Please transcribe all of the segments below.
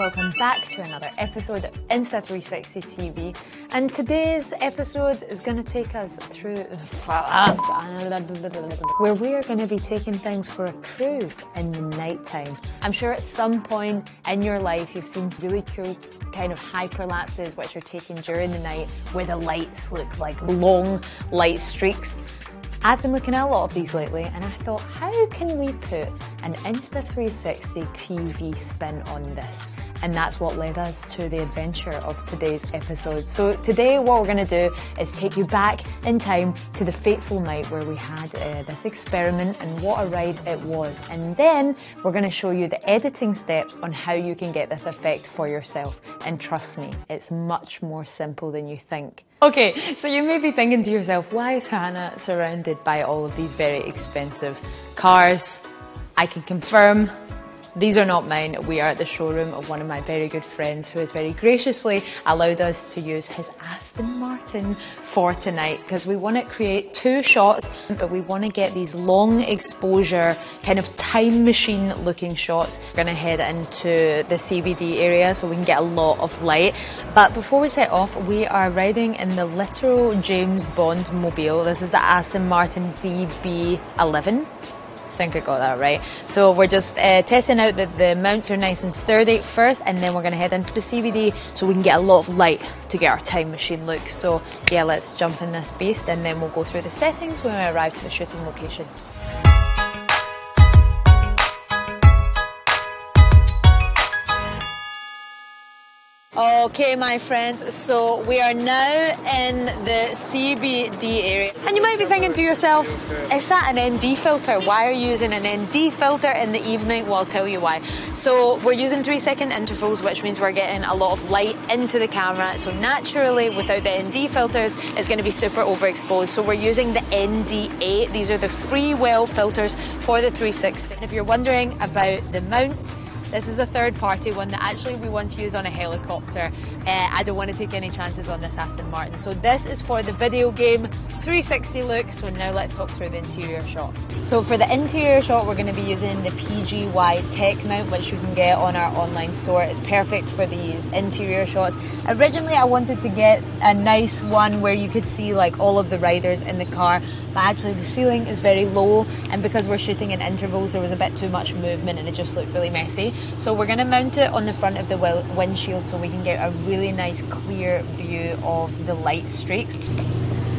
welcome back to another episode of Insta360 TV. And today's episode is going to take us through where we are going to be taking things for a cruise in the nighttime. I'm sure at some point in your life you've seen really cool kind of hyperlapses which are taken during the night where the lights look like long light streaks. I've been looking at a lot of these lately and I thought, how can we put an Insta360 TV spin on this? And that's what led us to the adventure of today's episode. So today what we're going to do is take you back in time to the fateful night where we had this experiment and what a ride it was. And then we're going to show you the editing steps on how you can get this effect for yourself. And trust me, it's much more simple than you think. Okay, so you may be thinking to yourself, why is Hannah surrounded by all of these very expensive cars? I can confirm these are not mine. We are at the showroom of one of my very good friends who has very graciously allowed us to use his Aston Martin for tonight because we want to create two shots, but we want to get these long exposure kind of time machine looking shots. We're going to head into the CBD area so we can get a lot of light. But before we set off, we are riding in the literal James Bond mobile. This is the Aston Martin DB11. I think I got that right. So we're just testing out that the mounts are nice and sturdy first, and then we're going to head into the CBD so we can get a lot of light to get our time machine look. So yeah, let's jump in this beast and then we'll go through the settings when we arrive to the shooting location. Okay, my friends, so we are now in the CBD area. And you might be thinking to yourself, is that an ND filter? Why are you using an ND filter in the evening? Well, I'll tell you why. So we're using 3-second intervals, which means we're getting a lot of light into the camera. So naturally, without the ND filters, it's going to be super overexposed. So we're using the ND8. These are the freewell filters for the 360. And if you're wondering about the mount, this is a third-party one that actually we once used on a helicopter. I don't want to take any chances on this Aston Martin. So this is for the video game 360 look. So now let's talk through the interior shot. So for the interior shot, we're going to be using the PGY Tech mount, which you can get on our online store. It's perfect for these interior shots. Originally, I wanted to get a nice one where you could see like all of the riders in the car. But actually the ceiling is very low, and because we're shooting in intervals there was a bit too much movement and it just looked really messy. So we're going to mount it on the front of the windshield so we can get a really nice clear view of the light streaks.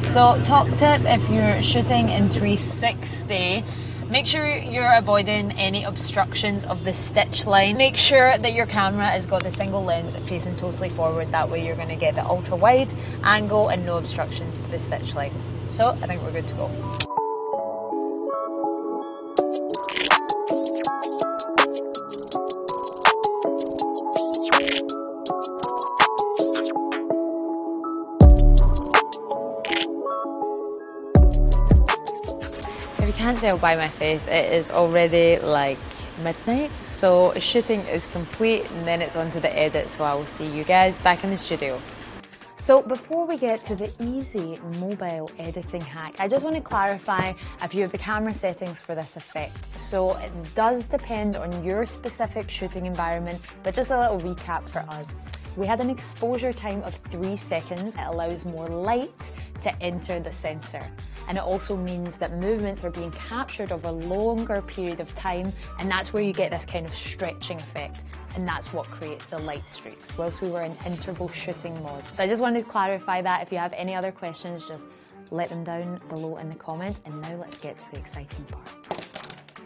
So top tip, if you're shooting in 360, make sure you're avoiding any obstructions of the stitch line. Make sure that your camera has got the single lens facing totally forward. That way you're going to get the ultra wide angle and no obstructions to the stitch line. So I think we're good to go. If you can't tell by my face, it is already like midnight, so shooting is complete and then it's on to the edit, so I will see you guys back in the studio. So before we get to the easy mobile editing hack, I just want to clarify a few of the camera settings for this effect. So it does depend on your specific shooting environment, but just a little recap for us. We had an exposure time of 3 seconds. It allows more light to enter the sensor. And it also means that movements are being captured over a longer period of time, and that's where you get this kind of stretching effect. And that's what creates the light streaks, whilst we were in interval shooting mode. So I just wanted to clarify that. If you have any other questions, just let them down below in the comments. And now let's get to the exciting part.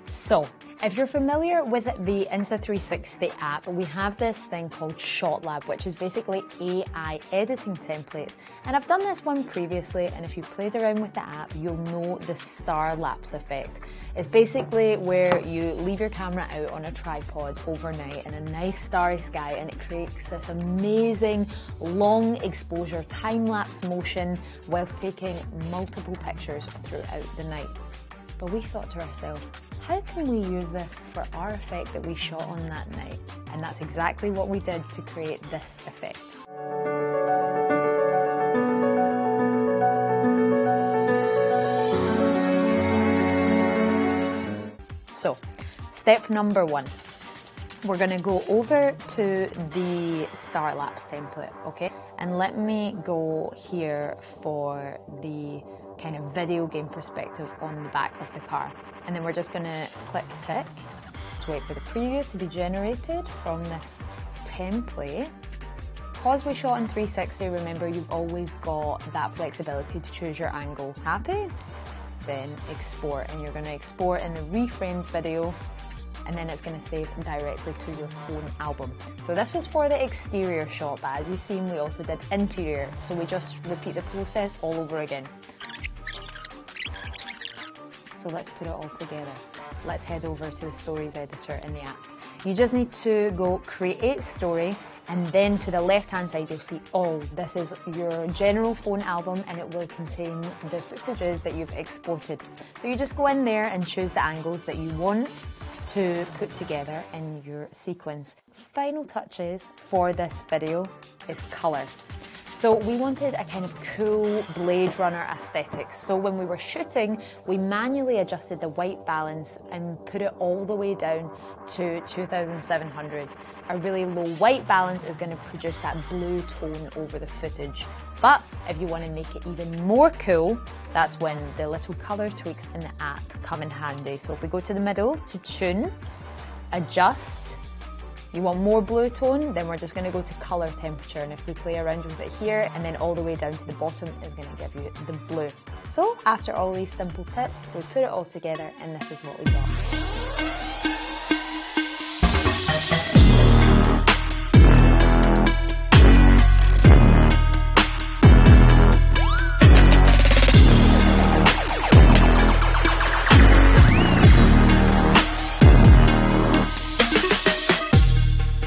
So, if you're familiar with the Insta360 app, we have this thing called Shot Lab, which is basically AI editing templates. And I've done this one previously, and if you played around with the app, you'll know the star lapse effect. It's basically where you leave your camera out on a tripod overnight in a nice starry sky, and it creates this amazing long exposure time-lapse motion whilst taking multiple pictures throughout the night. But we thought to ourselves, how can we use this for our effect that we shot on that night? And that's exactly what we did to create this effect. So, step number 1. we're gonna go over to the Star Lapse template, okay? And let me go here for the kind of video game perspective on the back of the car. And then we're just gonna click tick. Let's wait for the preview to be generated from this template. Because we shot in 360, remember you've always got that flexibility to choose your angle. Happy? Then export, and you're going to export in the reframed video, and then it's going to save directly to your phone album. So this was for the exterior shot, but as you've seen, we also did interior. So we just repeat the process all over again. So let's put it all together. Let's head over to the Stories editor in the app. You just need to go create story, and then to the left-hand side, you'll see all. This is your general phone album, and it will contain the footages that you've exported. So you just go in there and choose the angles that you want to put together in your sequence. Final touches for this video is color. So we wanted a kind of cool Blade Runner aesthetic. So when we were shooting, we manually adjusted the white balance and put it all the way down to 2700. A really low white balance is going to produce that blue tone over the footage. But if you want to make it even more cool, that's when the little color tweaks in the app come in handy. So if we go to the middle to tune, adjust, you want more blue tone, then we're just going to go to color temperature, and if we play around with it here and then all the way down to the bottom is going to give you the blue. So after all these simple tips, we put it all together and this is what we got.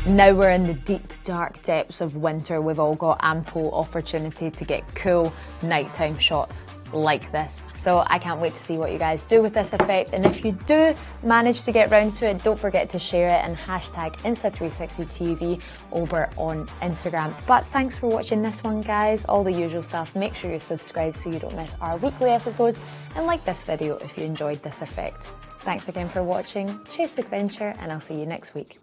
Now we're in the deep, dark depths of winter. We've all got ample opportunity to get cool nighttime shots like this. So I can't wait to see what you guys do with this effect. And if you do manage to get round to it, don't forget to share it and hashtag Insta360TV over on Instagram. But thanks for watching this one, guys. All the usual stuff. Make sure you're subscribed so you don't miss our weekly episodes. And like this video if you enjoyed this effect. Thanks again for watching. Chase adventure, and I'll see you next week.